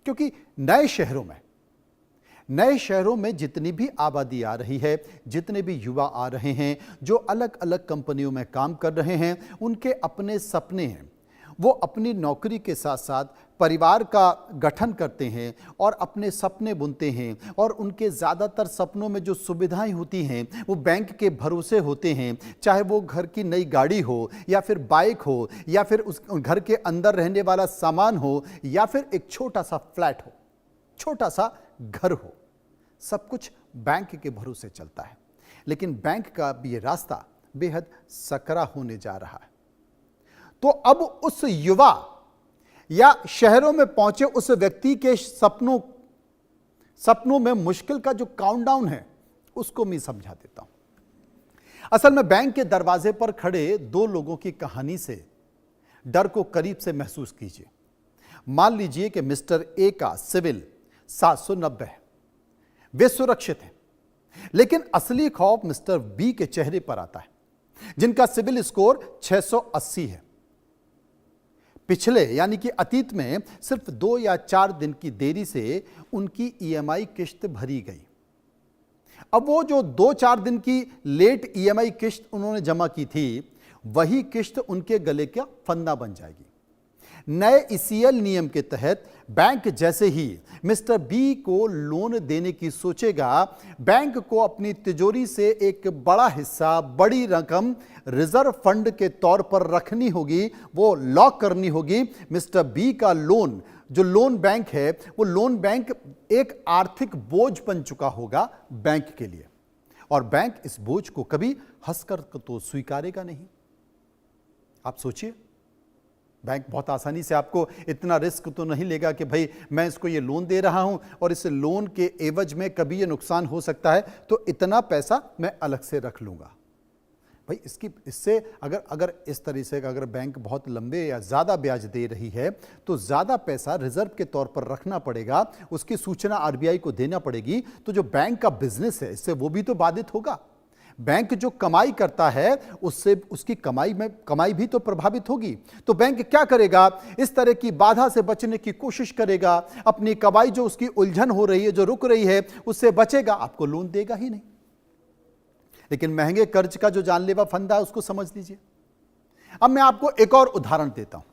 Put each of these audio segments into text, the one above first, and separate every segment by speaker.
Speaker 1: क्योंकि नए शहरों में जितनी भी आबादी आ रही है, जितने भी युवा आ रहे हैं, जो अलग अलग कंपनियों में काम कर रहे हैं, उनके अपने सपने हैं। वो अपनी नौकरी के साथ साथ परिवार का गठन करते हैं और अपने सपने बुनते हैं, और उनके ज़्यादातर सपनों में जो सुविधाएं होती हैं वो बैंक के भरोसे होते हैं। चाहे वो घर की नई गाड़ी हो, या फिर बाइक हो, या फिर उस घर के अंदर रहने वाला सामान हो, या फिर एक छोटा सा फ्लैट हो, छोटा सा घर हो, सब कुछ बैंक के भरोसे चलता है। लेकिन बैंक का भी ये रास्ता बेहद सकरा होने जा रहा है। तो अब उस युवा या शहरों में पहुंचे उस व्यक्ति के सपनों में मुश्किल का जो काउंटडाउन है, उसको मैं समझा देता हूं। असल में बैंक के दरवाजे पर खड़े दो लोगों की कहानी से डर को करीब से महसूस कीजिए। मान लीजिए कि मिस्टर ए का सिविल 790 है, वे सुरक्षित हैं, लेकिन असली खौफ मिस्टर बी के चेहरे पर आता है, जिनका सिविल स्कोर 680 है। पिछले यानी कि अतीत में सिर्फ 2 या 4 दिन की देरी से उनकी ईएमआई किश्त भरी गई। अब वो जो 2-4 दिन की लेट ईएमआई किश्त उन्होंने जमा की थी, वही किश्त उनके गले का फंदा बन जाएगी। नए ईसीएल नियम के तहत बैंक जैसे ही मिस्टर बी को लोन देने की सोचेगा, बैंक को अपनी तिजोरी से एक बड़ा हिस्सा, बड़ी रकम रिजर्व फंड के तौर पर रखनी होगी, वो लॉक करनी होगी। मिस्टर बी का लोन, जो लोन बैंक है, वो लोन बैंक एक आर्थिक बोझ बन चुका होगा बैंक के लिए, और बैंक इस बोझ को कभी हंसकर तो स्वीकारेगा नहीं। आप सोचिए, बैंक बहुत आसानी से आपको इतना रिस्क तो नहीं लेगा कि भाई मैं इसको ये लोन दे रहा हूं और इस लोन के एवज में कभी ये नुकसान हो सकता है, तो इतना पैसा मैं अलग से रख लूंगा। भाई इससे अगर इस तरह से अगर बैंक बहुत लंबे या ज़्यादा ब्याज दे रही है, तो ज़्यादा पैसा रिजर्व के तौर पर रखना पड़ेगा, उसकी सूचना आरबीआई को देना पड़ेगी। तो जो बैंक का बिजनेस है, इससे वो भी तो बाधित होगा। बैंक जो कमाई करता है, उससे उसकी कमाई भी तो प्रभावित होगी। तो बैंक क्या करेगा? इस तरह की बाधा से बचने की कोशिश करेगा। अपनी कमाई जो उसकी उलझन हो रही है, जो रुक रही है, उससे बचेगा, आपको लोन देगा ही नहीं। लेकिन महंगे कर्ज का जो जानलेवा फंदा है, उसको समझ लीजिए। अब मैं आपको एक और उदाहरण देता हूं,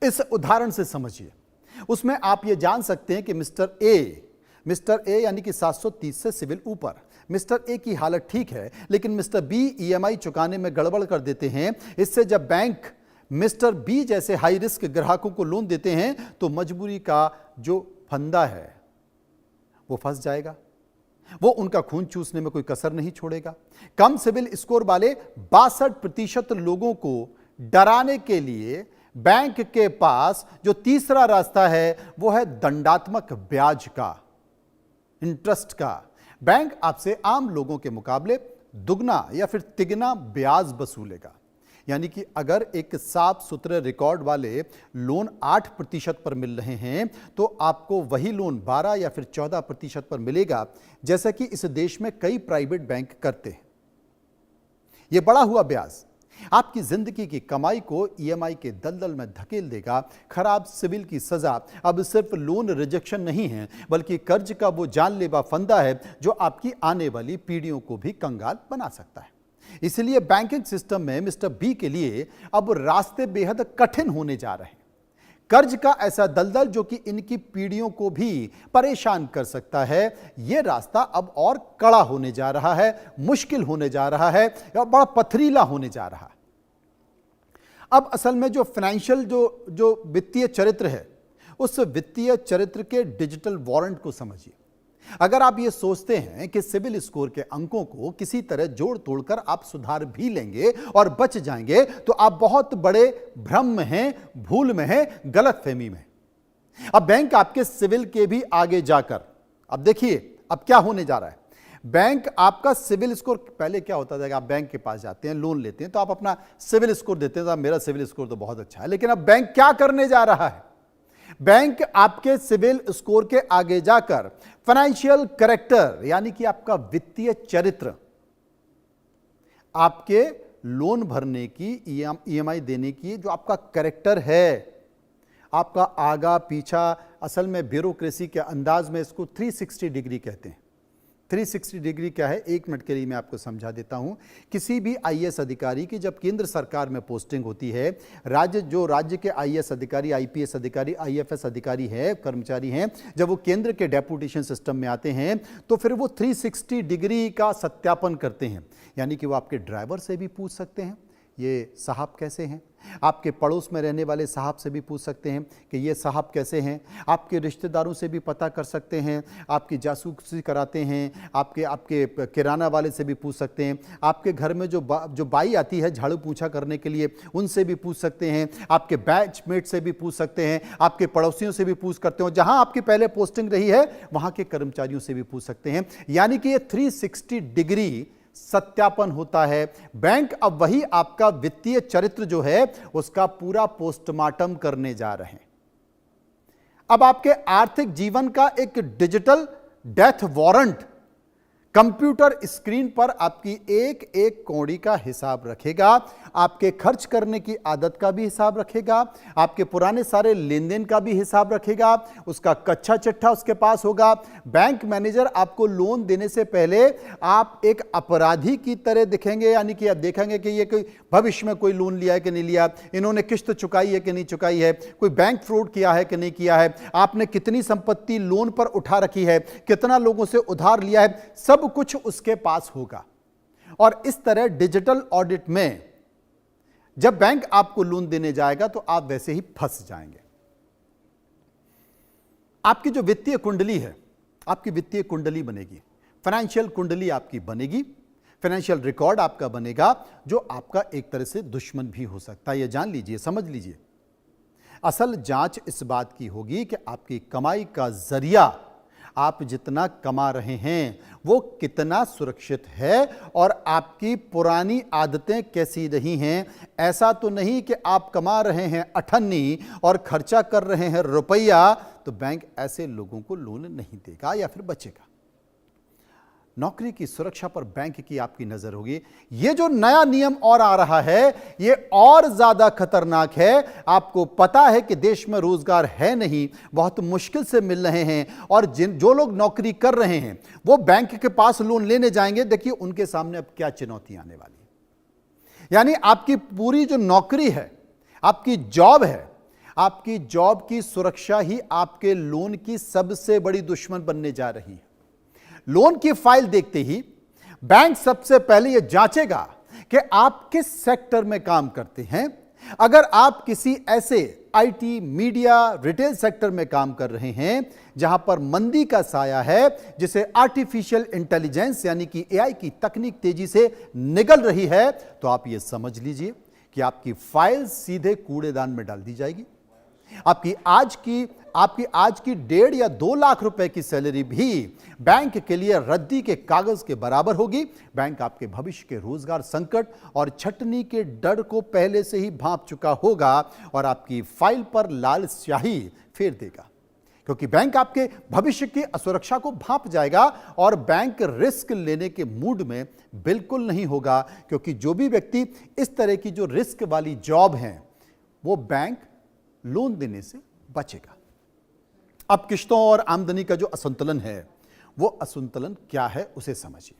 Speaker 1: इस उदाहरण से समझिए। उसमें आप ये जान सकते हैं कि मिस्टर ए यानी कि 730 से सिविल ऊपर, मिस्टर ए की हालत ठीक है, लेकिन मिस्टर बी ईएमआई चुकाने में गड़बड़ कर देते हैं। इससे जब बैंक मिस्टर बी जैसे हाई रिस्क ग्राहकों को लोन देते हैं, तो मजबूरी का जो फंदा है वो फंस जाएगा। वो उनका खून चूसने में कोई कसर नहीं छोड़ेगा। कम सिविल स्कोर वाले 62% लोगों को डराने के लिए बैंक के पास जो तीसरा रास्ता है, वो है दंडात्मक ब्याज का, इंटरेस्ट का। बैंक आपसे आम लोगों के मुकाबले दुगना या फिर तिगना ब्याज वसूलेगा। यानी कि अगर एक साफ सुथरे रिकॉर्ड वाले लोन 8% पर मिल रहे हैं, तो आपको वही लोन 12 या फिर 14% पर मिलेगा, जैसा कि इस देश में कई प्राइवेट बैंक करते हैं। यह बढ़ा हुआ ब्याज आपकी जिंदगी की कमाई को ईएमआई के दलदल में धकेल देगा। खराब सिविल की सजा अब सिर्फ लोन रिजेक्शन नहीं है, बल्कि कर्ज का वो जानलेवा फंदा है जो आपकी आने वाली पीढ़ियों को भी कंगाल बना सकता है। इसलिए बैंकिंग सिस्टम में मिस्टर बी के लिए अब रास्ते बेहद कठिन होने जा रहे हैं। कर्ज का ऐसा दलदल जो कि इनकी पीढ़ियों को भी परेशान कर सकता है, यह रास्ता अब और कड़ा होने जा रहा है, मुश्किल होने जा रहा है, या बड़ा पथरीला होने जा रहा है। अब असल में जो फाइनेंशियल जो वित्तीय चरित्र है, उस वित्तीय चरित्र के डिजिटल वारंट को समझिए। अगर आप ये सोचते हैं कि सिविल स्कोर के अंकों को किसी तरह जोड़ तोड़कर आप सुधार भी लेंगे और बच जाएंगे, तो आप बहुत बड़े भ्रम में हैं, भूल में हैं, गलतफहमी में। अब बैंक आपके सिविल के भी आगे जाकर, अब देखिए अब क्या होने जा रहा है। बैंक आपका सिविल स्कोर, पहले क्या होता था कि आप बैंक के पास जाते हैं, लोन लेते हैं, तो आप अपना सिविल स्कोर देते हैं, तो मेरा सिविल स्कोर तो बहुत अच्छा है। लेकिन अब बैंक क्या करने जा रहा है? बैंक आपके सिविल स्कोर के आगे जाकर फाइनेंशियल कैरेक्टर, यानी कि आपका वित्तीय चरित्र, आपके लोन भरने की, ईएमआई देने की जो आपका कैरेक्टर है, आपका आगा पीछा, असल में ब्यूरोक्रेसी के अंदाज में इसको 360 डिग्री कहते हैं। 360 डिग्री क्या है, 1 मिनट के लिए मैं आपको समझा देता हूं। किसी भी आईएएस अधिकारी की जब केंद्र सरकार में पोस्टिंग होती है, राज्य के आईएएस अधिकारी, आईपीएस अधिकारी, आईएफएस अधिकारी है, कर्मचारी हैं, जब वो केंद्र के डेपुटेशन सिस्टम में आते हैं तो फिर वो 360 डिग्री का सत्यापन करते हैं। यानी कि वो आपके ड्राइवर से भी पूछ सकते हैं ये साहब कैसे हैं, आपके पड़ोस में रहने वाले साहब से भी पूछ सकते हैं कि ये साहब कैसे हैं, आपके रिश्तेदारों से भी पता कर सकते हैं, आपकी जासूसी कराते हैं, आपके किराना वाले से भी पूछ सकते हैं, आपके घर में जो बाई आती है झाड़ू पोंछा करने के लिए उनसे भी पूछ सकते हैं, आपके बैचमेट से भी पूछ सकते हैं, आपके पड़ोसियों से भी पूछ करते हो, जहां आपकी पहले पोस्टिंग रही है वहां के कर्मचारियों से भी पूछ सकते हैं। यानी कि ये 360 डिग्री सत्यापन होता है। बैंक अब वही आपका वित्तीय चरित्र जो है उसका पूरा पोस्टमार्टम करने जा रहे हैं। अब आपके आर्थिक जीवन का एक digital death warrant computer screen पर आपकी एक एक कौड़ी का हिसाब रखेगा, आपके खर्च करने की आदत का भी हिसाब रखेगा, आपके पुराने सारे लेन देन का भी हिसाब रखेगा, उसका कच्चा चिट्ठा उसके पास होगा। बैंक मैनेजर आपको लोन देने से पहले आप एक अपराधी की तरह दिखेंगे, यानी कि आप देखेंगे कि ये कोई भविष्य में कोई लोन लिया है कि नहीं लिया, इन्होंने किस्त चुकाई है कि नहीं चुकाई है, कोई बैंक फ्रॉड किया है कि नहीं किया है, आपने कितनी संपत्ति लोन पर उठा रखी है, कितना लोगों से उधार लिया है, सब कुछ उसके पास होगा। और इस तरह डिजिटल ऑडिट में जब बैंक आपको लोन देने जाएगा तो आप वैसे ही फंस जाएंगे। आपकी जो वित्तीय कुंडली है, आपकी वित्तीय कुंडली बनेगी, फाइनेंशियल कुंडली आपकी बनेगी, फाइनेंशियल रिकॉर्ड आपका बनेगा, जो आपका एक तरह से दुश्मन भी हो सकता है। यह जान लीजिए, समझ लीजिए। असल जांच इस बात की होगी कि आपकी कमाई का जरिया, आप जितना कमा रहे हैं वो कितना सुरक्षित है और आपकी पुरानी आदतें कैसी रही हैं। ऐसा तो नहीं कि आप कमा रहे हैं अठन्नी और खर्चा कर रहे हैं रुपया, तो बैंक ऐसे लोगों को लोन नहीं देगा या फिर बचेगा। नौकरी की सुरक्षा पर बैंक की आपकी नजर होगी। यह जो नया नियम और आ रहा है यह और ज्यादा खतरनाक है। आपको पता है कि देश में रोजगार है नहीं, बहुत मुश्किल से मिल रहे हैं, और जो लोग नौकरी कर रहे हैं वो बैंक के पास लोन लेने जाएंगे। देखिए उनके सामने अब क्या चुनौती आने वाली है। यानी आपकी पूरी जो नौकरी है, आपकी जॉब है, आपकी जॉब की सुरक्षा ही आपके लोन की सबसे बड़ी दुश्मन बनने जा रही है। लोन की फाइल देखते ही बैंक सबसे पहले यह जांचेगा कि आप किस सेक्टर में काम करते हैं। अगर आप किसी ऐसे आईटी, मीडिया, रिटेल सेक्टर में काम कर रहे हैं जहां पर मंदी का साया है, जिसे आर्टिफिशियल इंटेलिजेंस यानी कि एआई की तकनीक तेजी से निगल रही है, तो आप यह समझ लीजिए कि आपकी फाइल सीधे कूड़ेदान में डाल दी जाएगी। आपकी आज की 1.5 या 2 लाख रुपए की सैलरी भी बैंक के लिए रद्दी के कागज के बराबर होगी। बैंक आपके भविष्य के रोजगार संकट और छटनी के डर को पहले से ही भांप चुका होगा और आपकी फाइल पर लाल स्याही फेर देगा, क्योंकि बैंक आपके भविष्य की असुरक्षा को भांप जाएगा और बैंक रिस्क लेने के मूड में बिल्कुल नहीं होगा, क्योंकि जो भी व्यक्ति इस तरह की जो रिस्क वाली जॉब है वो बैंक लोन देने से बचेगा। अब किश्तों और आमदनी का जो असंतुलन है, वो असंतुलन क्या है उसे समझिए।